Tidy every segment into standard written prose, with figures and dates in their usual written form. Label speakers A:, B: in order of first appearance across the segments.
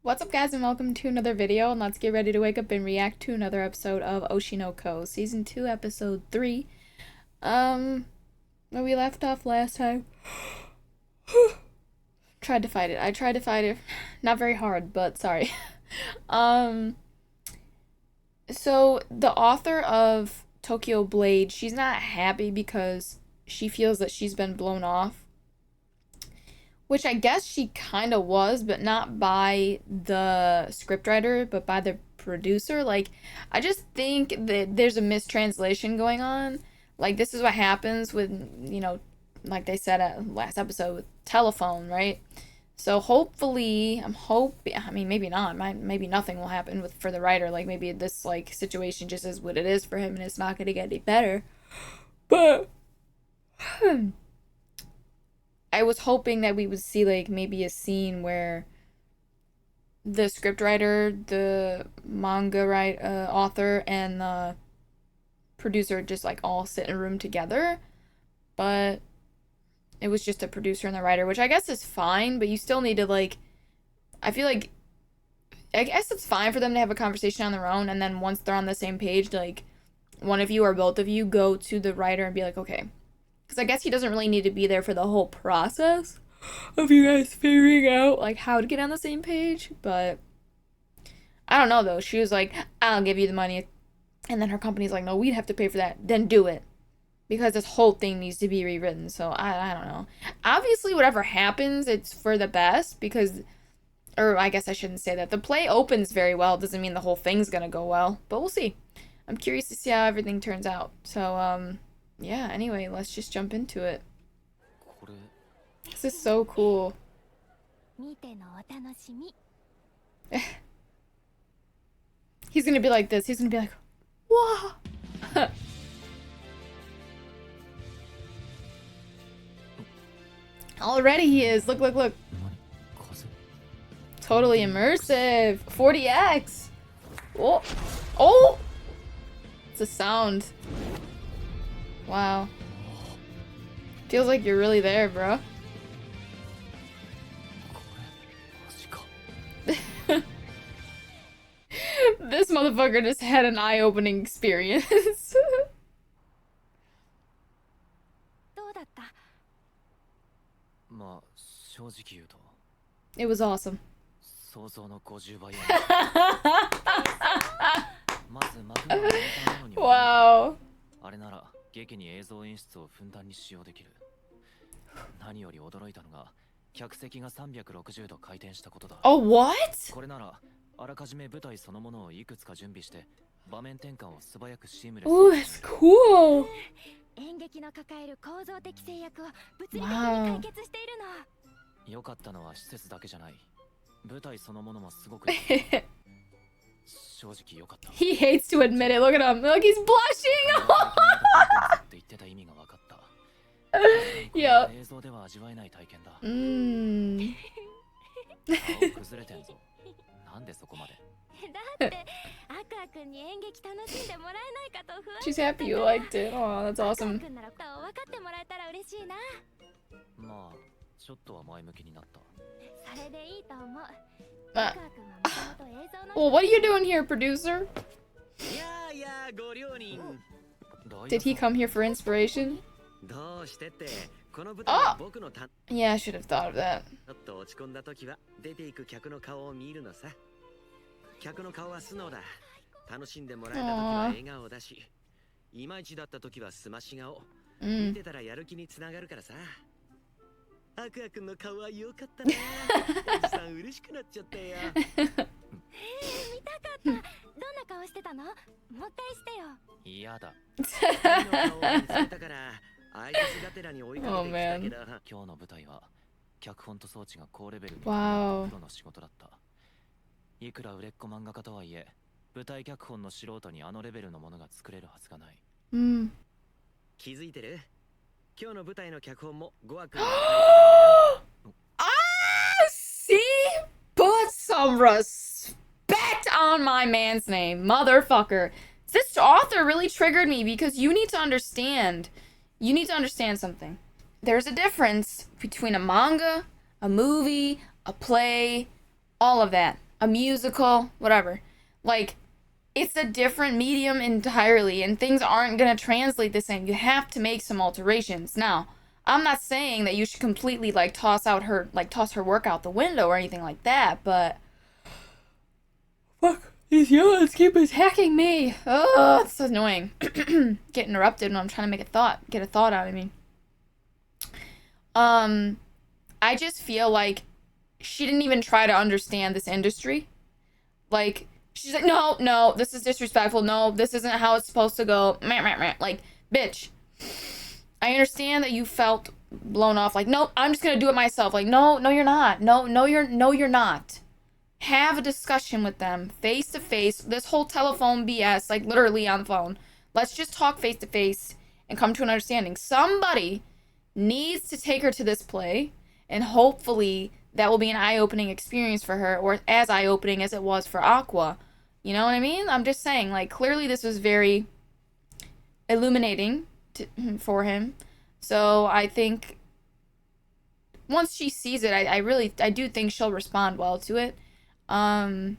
A: What's up, guys, and welcome to another video, and let's get ready to wake up and react to another episode of Oshi no Ko, Season 2, Episode 3. Where we left off last time. Tried to fight it. I tried to fight it. Not very hard, but sorry. So, the author of Tokyo Blade, she's not happy because she feels that she's been blown off. Which I guess she kind of was, but not by the scriptwriter, but by the producer. Like, I just think that there's a mistranslation going on. Like, this is what happens with, like they said at last episode with telephone, right? So hopefully, I mean, maybe not. Maybe nothing will happen for the writer. Like, maybe this, like, situation just is what it is for him and it's not going to get any better. But I was hoping that we would see, like, maybe a scene where the scriptwriter, the manga author, and the producer just, like, all sit in a room together. But it was just a producer and the writer, which I guess is fine, but you still need to, like, I guess it's fine for them to have a conversation on their own, and then once they're on the same page, like, one of you or both of you go to the writer and be like, okay. Because I guess he doesn't really need to be there for the whole process of you guys figuring out, like, how to get on the same page. But I don't know, though. She was like, I'll give you the money. And then her company's like, no, we'd have to pay for that. Then do it. Because this whole thing needs to be rewritten. So I don't know. Obviously, whatever happens, it's for the best. Because, or I guess I shouldn't say that. The play opens very well. Doesn't mean the whole thing's going to go well. But we'll see. I'm curious to see how everything turns out. So, yeah, anyway, let's just jump into it. This is so cool. He's gonna be like this. He's gonna be like, wow. Already he is. Look, look, look. Totally immersive. 40x. Oh. Oh! It's a sound. Wow. Feels like you're really there, bro. This motherfucker just had an eye-opening experience. It was awesome. Wow.
B: 劇に映像演出をふんだんに使用できる。何より驚いたのが客席が360度回転したことだ。
A: Oh, what?
B: これならあらかじめ舞台そのものをいくつか準備して場面転換を素早くシームレス。
A: Oh, that's cool.
C: 演劇の抱える構造的制約を物理的に解決しているの。
B: 良かったのは施設だけじゃない。舞台そのものもすごく。正直良かった。
A: He hates to admit it. Look at him. Look, he's blushing. Yeah.
B: 映像では味わえない体験だ。崩れてんぞ。なんでそこまで。
C: だってアクア君に演劇楽しんでもらえないかと不安。
A: She's happy you liked it. Oh, that's awesome.
C: アクア君なら分かってもらえたら嬉しいな。
B: まあ、ちょっとは前向きになった。
C: それでいいと思う。
A: Well, what are you doing here, producer? Did he come here for inspiration? Oh! Yeah, I should have thought of that.
B: アクア君の顔は良かったな。おじさん嬉しくなっちゃったよ。
C: 見たかった。どんな顔してたの？もう一回してよ。
B: 嫌だ。顔を見つけたからアイスがてらに追いかけてきたけど、今日の舞台は脚本と装置が高レベルのプロの仕事だった。いくら売れっ子漫画家とはいえ、舞台脚本の素人にあのレベルのものが作れるはずがない。気づいてる？ 今日の舞台の脚本もゴア君。
A: See? Put some respect on my man's name, motherfucker. This author really triggered me because you need to understand. You need to understand something. There's a difference between a manga, a movie, a play, all of that. a musical, whatever. Like, it's a different medium entirely, and things aren't gonna translate the same. You have to make some alterations. Now, I'm not saying that you should completely like toss her work out the window or anything like that, but fuck, these yellows keep attacking me. Oh, it's so annoying. Get interrupted when I'm trying to get a thought out of me. I just feel like she didn't even try to understand this industry. Like, she's like, no, no, this is disrespectful. No, this isn't how it's supposed to go. Meh, meh, meh. Like, bitch, I understand that you felt blown off. Like, no, I'm just gonna do it myself. Like, no, no, you're not. No, you're not. Have a discussion with them face to face. This whole telephone BS, like literally on the phone. Let's just talk face to face and come to an understanding. Somebody needs to take her to this play, and hopefully that will be an eye-opening experience for her, or as eye-opening as it was for Aqua. You know what I mean? I'm just saying, like, clearly this was very illuminating for him. So I think once she sees it, I do think she'll respond well to it. I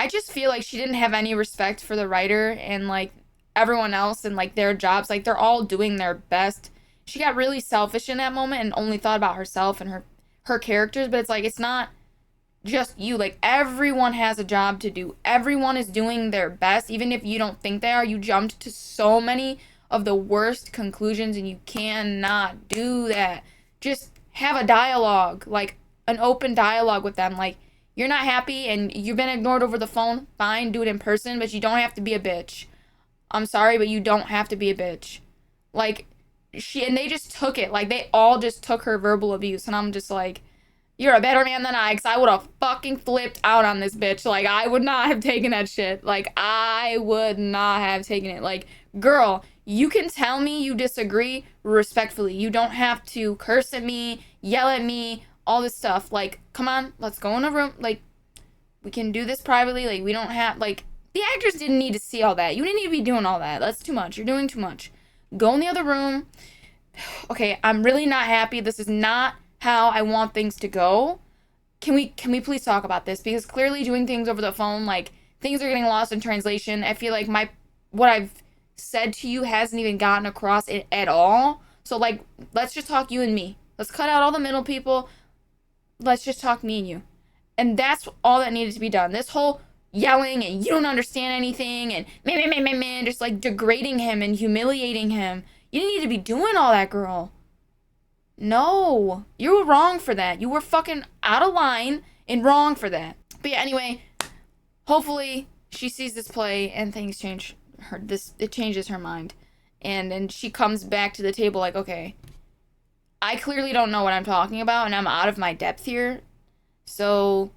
A: just feel like she didn't have any respect for the writer and like everyone else and like their jobs. Like they're all doing their best. She got really selfish in that moment and only thought about herself and her characters, but it's like it's not just you. Like everyone has a job to do. Everyone is doing their best even if you don't think they are. You jumped to so many of the worst conclusions and you cannot do that. Just have a dialogue, like an open dialogue with them. Like, you're not happy and you've been ignored over the phone, fine, do it in person, but you don't have to be a bitch. I'm sorry, but you don't have to be a bitch. Like, and they just took it. Like, they all just took her verbal abuse, and I'm just like, you're a better man than I, because I would have fucking flipped out on this bitch. Like, I would not have taken that shit. Like, I would not have taken it. Like, girl, you can tell me you disagree respectfully. You don't have to curse at me, yell at me, all this stuff. Like, come on, let's go in a room. Like, we can do this privately. Like, we don't have, like, the actors didn't need to see all that. You didn't need to be doing all that. That's too much. You're doing too much. Go in the other room. Okay, I'm really not happy. This is not how I want things to go. Can we please talk about this? Because clearly doing things over the phone, like, things are getting lost in translation. I feel like what I've said to you hasn't even gotten across it at all. So, like, let's just talk you and me. Let's cut out all the middle people. Let's just talk me and you. And that's all that needed to be done. This whole yelling and you don't understand anything and man, just like degrading him and humiliating him. You didn't need to be doing all that, girl. No, you were wrong for that. You were fucking out of line and wrong for that. But yeah, anyway, hopefully she sees this play and things change it changes her mind. And she comes back to the table like, okay, I clearly don't know what I'm talking about and I'm out of my depth here. So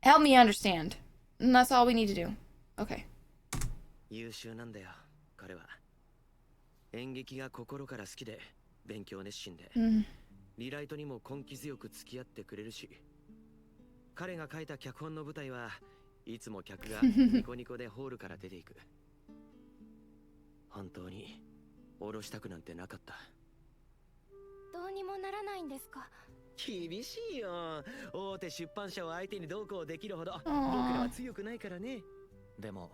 A: help me understand. And that's all we need to do. Okay.
B: 優秀なんだよ、彼は。演劇が心から好きで、勉強熱心で、リライトにも根気強く付き合ってくれるし、彼が書いた脚本の舞台はいつも客がニコニコでホールから出ていく。本当に下ろしたくなんてなかった。
C: どうにもならないんですか？
B: 厳しいよ。大手出版社を相手にどうこうできるほど僕らは強くないからね。でも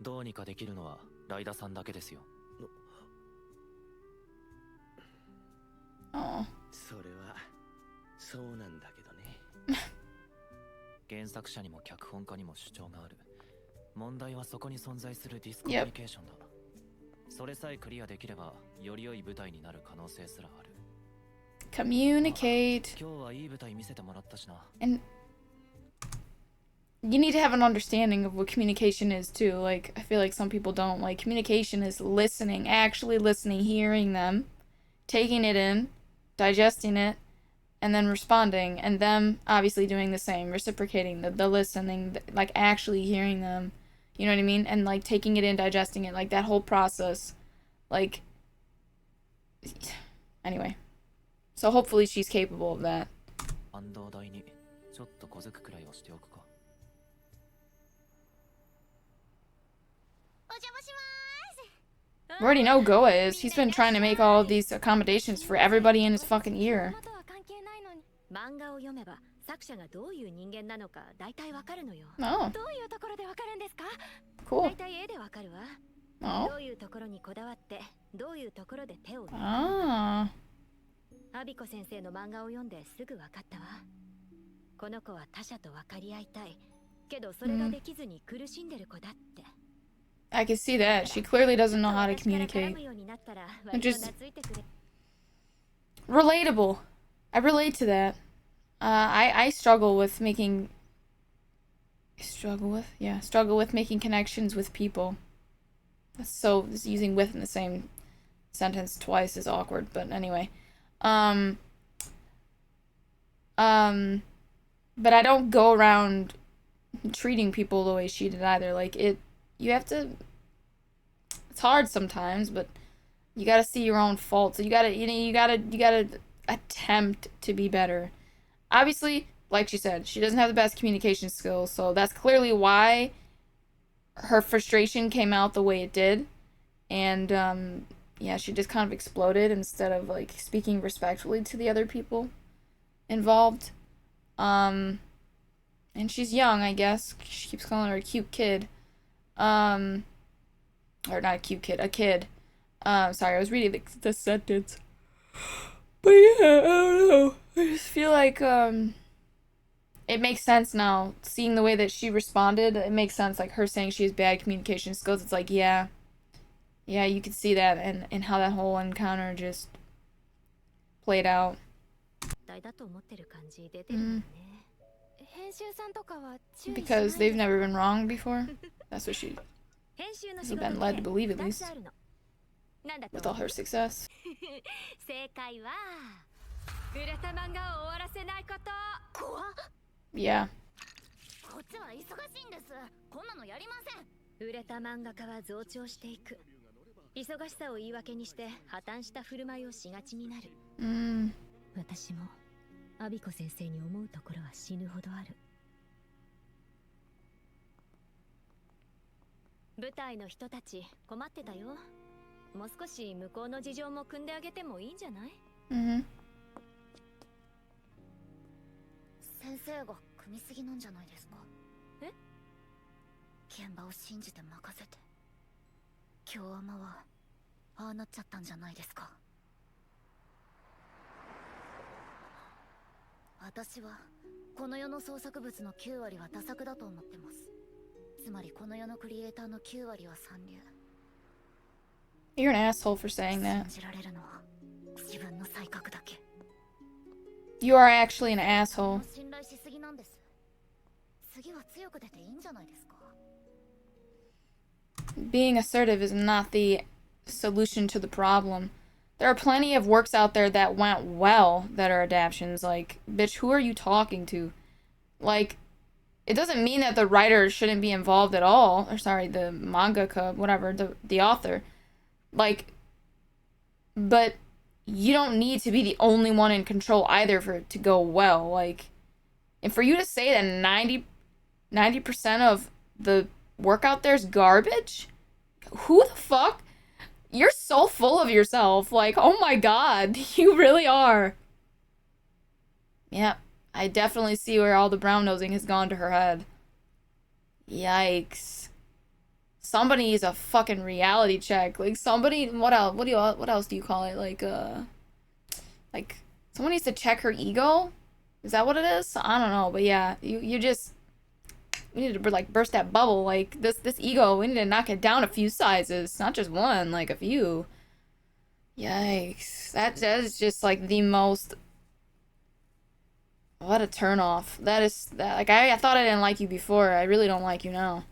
B: どうにかできるのはライダさんだけですよ。それはそうなんだけどね。原作者にも脚本家にも主張がある。問題はそこに存在するディスコミュニケーションだ。それさえクリアできればより良い舞台になる可能性すらある。
A: Communicate. And you need to have an understanding of what communication is too. Like, I feel like some people don't. Like, communication is listening, actually listening, hearing them, taking it in, digesting it, and then responding, and them obviously doing the same, reciprocating the listening, like actually hearing them, you know what I mean? And like taking it in, digesting it, like that whole process. Like, anyway. So hopefully she's capable of that. We already know Goa is. He's been trying to make all of these accommodations for everybody in his fucking ear.
C: 漫画を読めば作者がどういう人間なのか大体わかるのよ。
A: Oh,
C: どういうところでわかるんですか？
A: cool.
C: 大体絵でわかるわ。
A: Oh.
C: どういうところにこだわってどういうところで手を抜くのか。
A: Ah.
C: アビコ先生の漫画を読んですぐわかったわ。この子は他者と分かり合いたいけどそれができずに苦しんでる子だって。
A: I can see that. She clearly doesn't know how to
C: 私から絡
A: communicate.
C: むようになったら割と懐いてくれ。
A: Relatable. I relate to that. I struggle with making struggle with making connections with people. So using with in the same sentence twice is awkward, but anyway. Um but I don't go around treating people the way she did either. Like you have to, it's hard sometimes, but you got to see your own faults. So you got to you got to attempt to be better. Obviously, like she said, she doesn't have the best communication skills, so that's clearly why her frustration came out the way it did. And yeah, she just kind of exploded instead of like speaking respectfully to the other people involved. And she's young, I guess. She keeps calling her a cute kid. Or not a cute kid, a kid. Sorry, I was reading the sentence. But yeah, I don't know. I just feel like it makes sense now. Seeing the way that she responded, it makes sense. Like her saying she has bad communication skills. It's like, yeah, you could see that, and how that whole encounter just played out. Mm. Because they've never been wrong before. That's what she has been led to believe, at least, with all her success. Yeah.
C: 売れた漫画家は増長していく。忙しさを言い訳にして破綻した振る舞いをしがちになる。私もアビコ先生に思うところは死ぬほどある。舞台の人たち困ってたよ。もう少し向こうの事情も組んであげてもいいんじゃない？先生が組みすぎなんじゃないですか？え？現場を信じて任せて京アマはああなっちゃったんじゃないですか？私はこの世の創作物の9割はダ作だと思ってます。つまりこの世のクリエイターの9割は三流。
A: You're an asshole for saying that.
C: 信じられるのは自分の才覚だけ。
A: You are actually an asshole.
C: 信頼しすぎなんです。次は強く出ていいんじゃないですか？
A: Being assertive is not the solution to the problem. There are plenty of works out there that went well that are adaptations. Like, bitch, who are you talking to? Like, it doesn't mean that the writer shouldn't be involved at all. Or sorry, the mangaka, whatever, the author. Like, but you don't need to be the only one in control either for it to go well. Like, and for you to say that 90% of the work out there is garbage? Who the fuck? You're so full of yourself. Like, oh my god, you really are. Yep, I definitely see where all the brown nosing has gone to her head. Yikes. Somebody needs a fucking reality check. Like, somebody, what else do you call it? Like someone needs to check her ego? Is that what it is? I don't know, but yeah, you just, we need to like burst that bubble. Like this ego, we need to knock it down a few sizes, not just one, like a few. Yikes. That is just like the most, what a turnoff. That is that, like I thought I didn't like you before. I really don't like you now.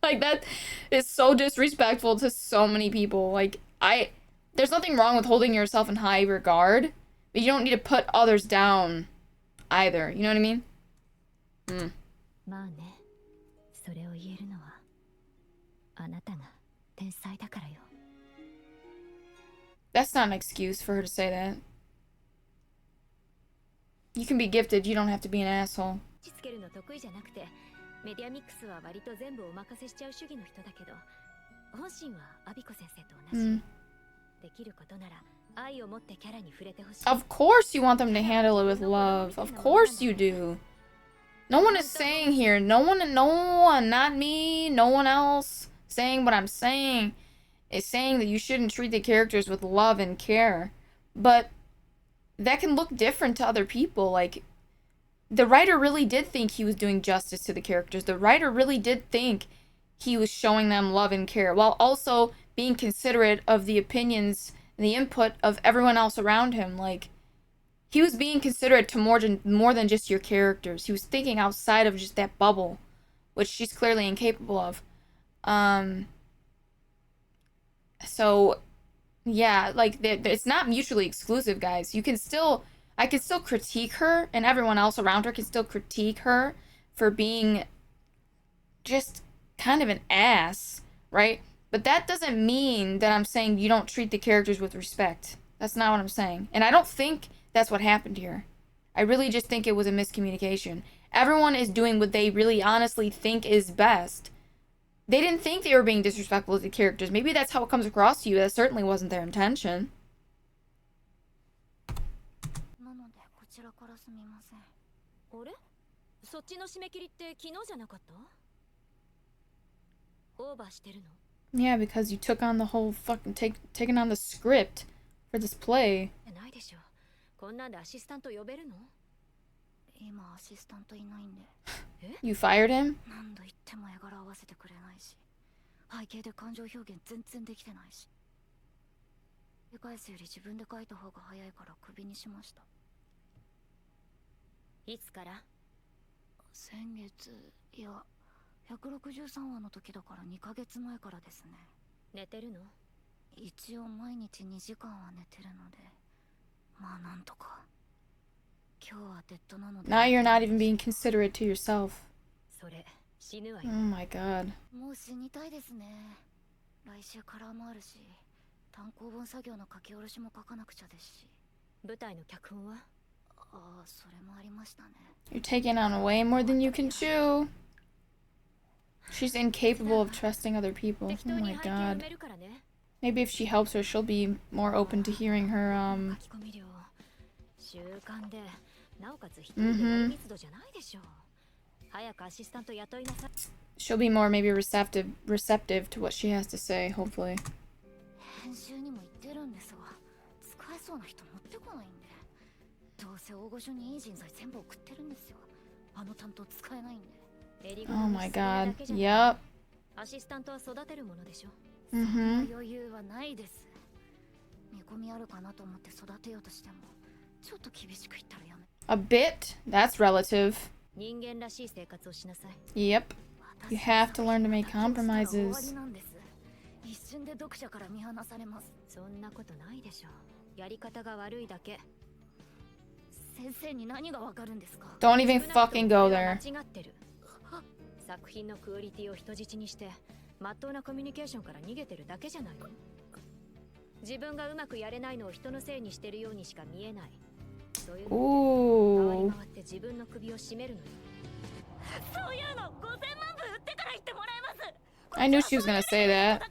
A: Like that is so disrespectful to so many people. Like there's nothing wrong with holding yourself in high regard, but you don't need to put others down either. You know what I mean? That's not an excuse for her to say that. You can be gifted, you don't have to be an asshole.
C: メディアミックスは割と全部お任せしちゃう主義の人だけど、本心はアビコ先生と同じ。できることなら
A: Of course you want them to handle it with love. Of course you do. No one is saying here, no one, not me, no one else saying what I'm saying is saying that you shouldn't treat the characters with love and care. But that can look different to other people. Like, the writer really did think he was doing justice to the characters. The writer really did think he was showing them love and care, while also being considerate of the opinions and the input of everyone else around him. Like, he was being considerate to more than just your characters. He was thinking outside of just that bubble, which she's clearly incapable of. So, yeah, like, it's not mutually exclusive, guys. I can still critique her, and everyone else around her can still critique her for being just kind of an ass, right? But that doesn't mean that I'm saying you don't treat the characters with respect. That's not what I'm saying. And I don't think that's what happened here. I really just think it was a miscommunication. Everyone is doing what they really honestly think is best. They didn't think they were being disrespectful to the characters. Maybe that's how it comes across to you. That certainly wasn't their intention. Yeah, because you took on the whole fucking taking on the script for this play. You fired him? Now you're not even being considerate to yourself. Oh my god. You're taking on way more than you can chew. She's incapable of trusting other people. Oh my god. Maybe if she helps her, she'll be more open to hearing her, She'll be more maybe receptive to what she has to say, hopefully. Oh my god. Yep. A bit? That's relative. Yep. You have to learn to make compromises. Don't even fucking go there. Ooh. I knew she was gonna say that.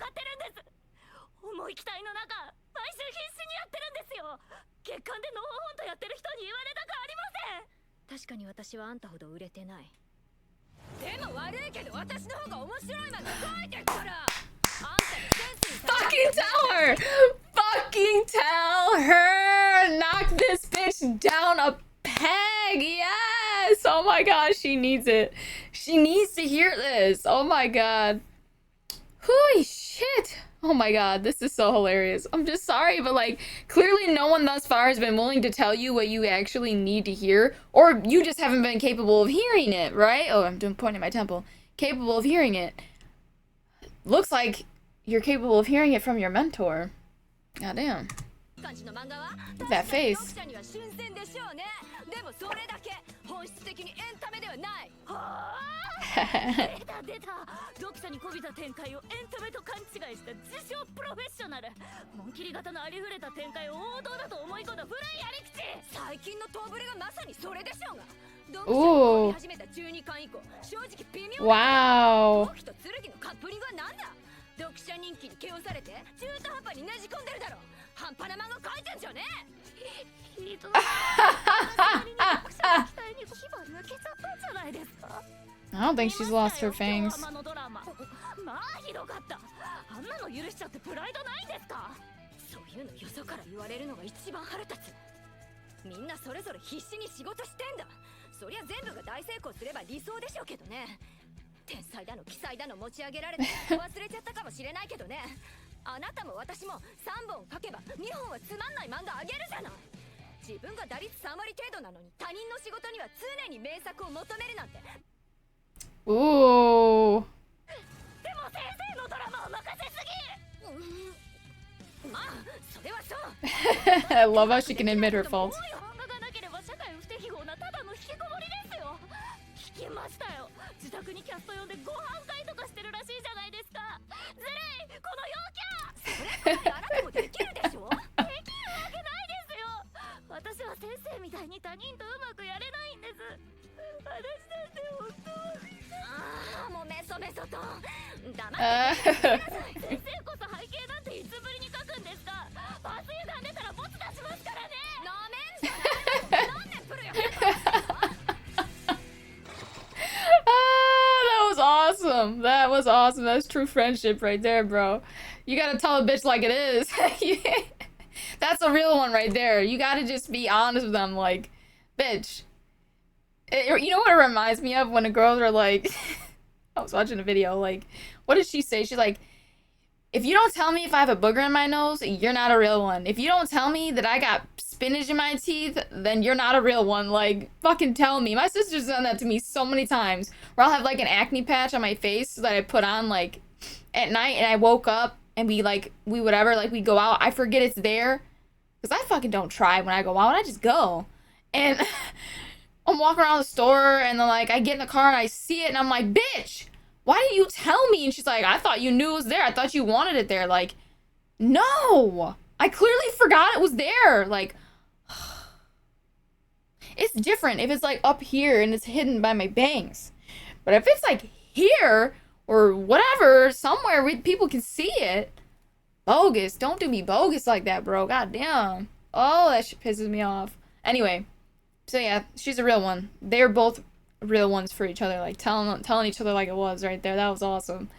A: Fucking tell her! Fucking tell her! Knock this bitch down a peg! Yes! Oh my god, she needs it. She needs to hear this. Oh my god. Holy shit! Oh my god, this is so hilarious. I'm just sorry, but like, clearly no one thus far has been willing to tell you what you actually need to hear, or you just haven't been capable of hearing it, right? Oh, I'm pointing at my temple. Capable of hearing it. Looks like you're capable of hearing it from your mentor. Goddamn. That face. Ooh. Wow. I don't think she's lost her fangs. Ooh. I love how she can admit her faults. That was awesome. That was awesome. That's true friendship right there, bro. You gotta tell a bitch like it is. That's a real one right there. You gotta just be honest with them, like, bitch. You know what it reminds me of? When the girls are like, I was watching a video, like, what did she say? She's like, if you don't tell me if I have a booger in my nose, you're not a real one. If you don't tell me that I got spinach in my teeth, then you're not a real one. Like, fucking tell me. My sister's done that to me so many times, where I'll have, like, an acne patch on my face that I put on, like, at night, and I woke up, and we go out, I forget it's there, because I fucking don't try when I go out, I just go. And I'm walking around the store, and then, like, I get in the car, and I see it, and I'm like, bitch, why didn't you tell me? And she's like, I thought you knew it was there. I thought you wanted it there. Like, no, I clearly forgot it was there. Like, it's different if it's, like, up here and it's hidden by my bangs. But if it's, like, here or whatever, somewhere where people can see it, bogus. Don't do me bogus like that, bro. God damn. Oh, that shit pisses me off. Anyway, so yeah, she's a real one. They're both real ones for each other, like telling each other like it was right there. That was awesome.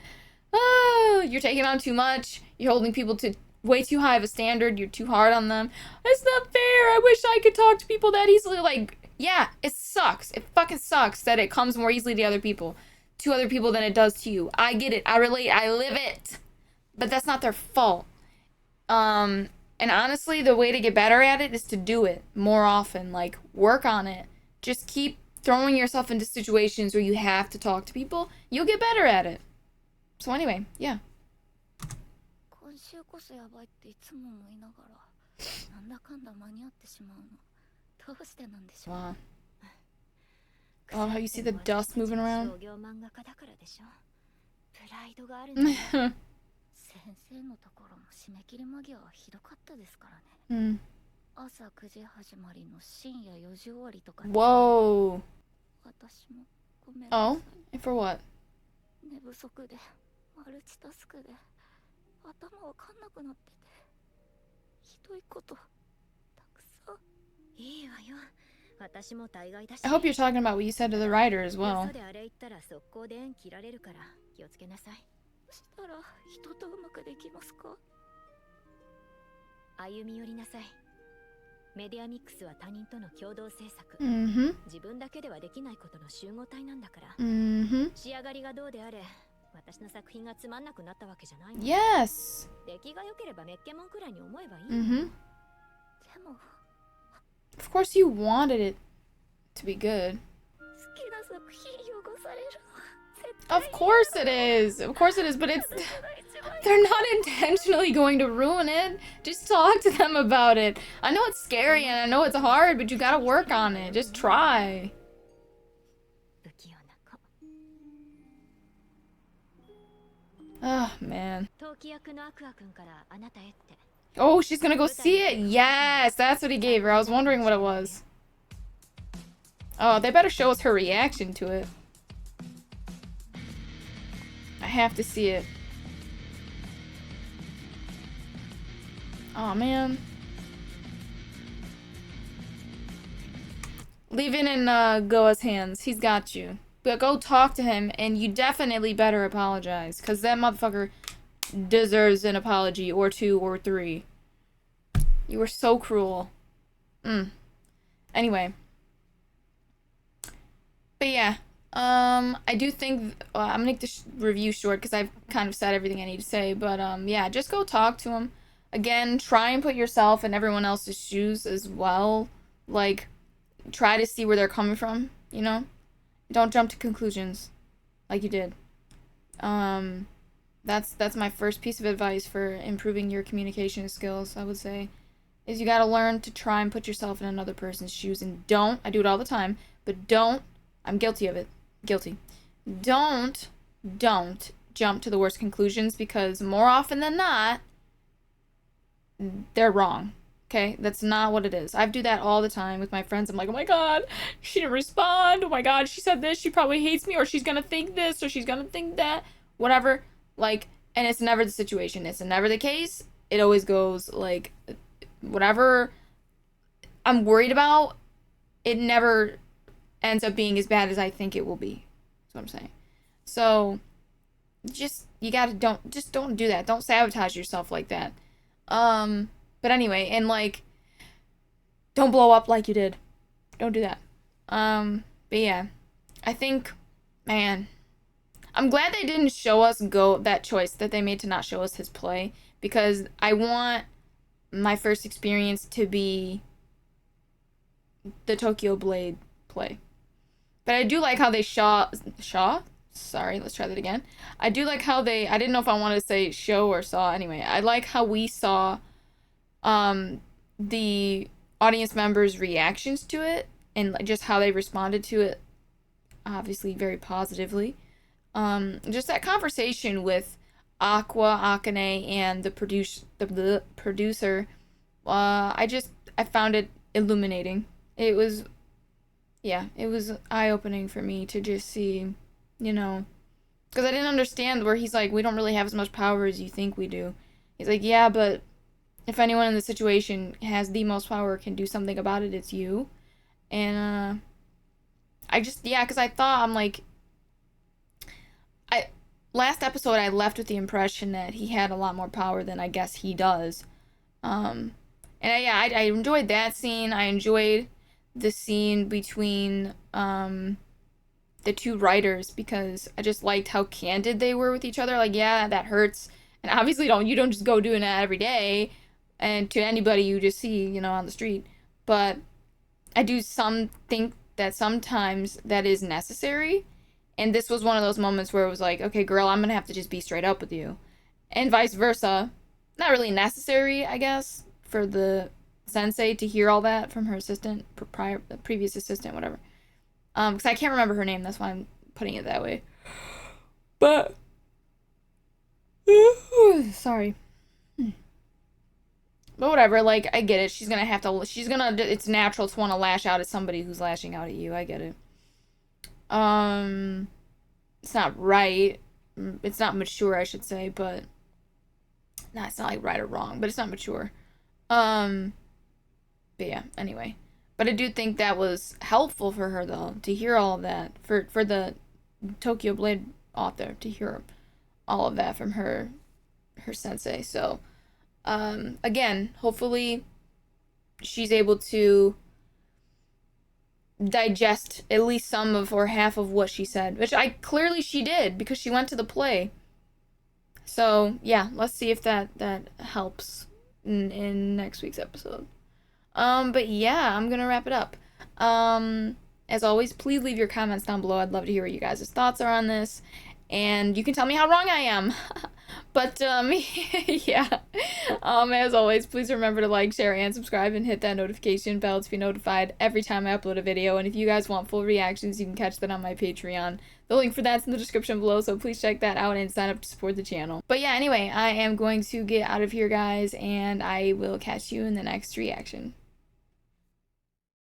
A: Oh, you're taking on too much. You're holding people to way too high of a standard. You're too hard on them. It's not fair. I wish I could talk to people that easily. Like, yeah, it sucks. It fucking sucks that it comes more easily to other people than it does to you. I get it. I relate. I live it. But that's not their fault. And honestly, the way to get better at it is to do it more often. Like, work on it. Just keep throwing yourself into situations where you have to talk to people. You'll get better at it. So anyway, yeah. Wow. Oh, how you see the dust moving around? Whoa. Oh, and for what? I hope you're talking about what you said to the writer as well. Yes. Of course you wanted it to be good. Of course it is. Of course it is, but it's... They're not intentionally going to ruin it. Just talk to them about it. I know it's scary and I know it's hard, but you gotta work on it. Just try. Oh, man. Oh, she's gonna go see it? Yes, that's what he gave her. I was wondering what it was. Oh, they better show us her reaction to it. I have to see it. Oh man. Leave it in Goa's hands. He's got you. But go talk to him, and you definitely better apologize, because that motherfucker deserves an apology, or 2, or 3. You were so cruel. Anyway. But yeah. I do think, I'm gonna make this review short, because I've kind of said everything I need to say, but, yeah, just go talk to him. Again, try and put yourself in everyone else's shoes as well. Like, try to see where they're coming from, you know? Don't jump to conclusions like you did. That's my first piece of advice for improving your communication skills, I would say, is you gotta learn to try and put yourself in another person's shoes. And don't, I do it all the time, but don't, I'm guilty of it. Guilty. Don't jump to the worst conclusions, because more often than not, they're wrong. Okay? That's not what it is. I do that all the time with my friends. I'm like, oh my god, she didn't respond. Oh my god, she said this. She probably hates me, or she's gonna think this, or she's gonna think that. Whatever. Like, and it's never the situation. It's never the case. It always goes, like, whatever I'm worried about, it never ends up being as bad as I think it will be. That's what I'm saying. So, you gotta, don't do that. Don't sabotage yourself like that. But anyway, and like, don't blow up like you did. Don't do that. But yeah, I think, man, I'm glad they didn't show us that choice that they made to not show us his play, because I want my first experience to be the Tokyo Blade play. But I do like how they sorry, let's try that again. I do like how I didn't know if I wanted to say show or saw. Anyway, I like how we saw the audience members' reactions to it, and just how they responded to it, obviously very positively. Just that conversation with Aqua, Akane, and the producer, I found it illuminating. It was eye-opening for me to just see, you know, because I didn't understand where he's like, we don't really have as much power as you think we do. He's like, yeah, but if anyone in the situation has the most power, can do something about it, it's you. And, because I thought, I'm like, last episode I left with the impression that he had a lot more power than I guess he does. And I enjoyed that scene. I enjoyed the scene between, the two writers, because I just liked how candid they were with each other. Like, yeah, that hurts. And obviously you don't just go doing that every day, and to anybody you just see, you know, on the street. But I do think that sometimes that is necessary. And this was one of those moments where it was like, okay, girl, I'm gonna have to just be straight up with you. And vice versa. Not really necessary, I guess, for the sensei to hear all that from her assistant, previous assistant, whatever. Because I can't remember her name, that's why I'm putting it that way. But, sorry. But whatever, like, I get it. It's natural to want to lash out at somebody who's lashing out at you. I get it. It's not right. It's not mature, I should say, but... Nah, it's not, like, right or wrong, but it's not mature. But yeah, anyway. But I do think that was helpful for her, though, to hear all of that. For the Tokyo Blade author to hear all of that from her sensei. So, again, hopefully she's able to digest at least some of or half of what she said, which she did, because she went to the play. So, yeah, let's see if that helps in next week's episode. But yeah, I'm gonna wrap it up. As always, please leave your comments down below. I'd love to hear what you guys' thoughts are on this. And you can tell me how wrong I am. But, yeah. As always, please remember to like, share, and subscribe, and hit that notification bell to be notified every time I upload a video. And if you guys want full reactions, you can catch that on my Patreon. The link for that's in the description below, so please check that out and sign up to support the channel. But yeah, anyway, I am going to get out of here, guys, and I will catch you in the next reaction.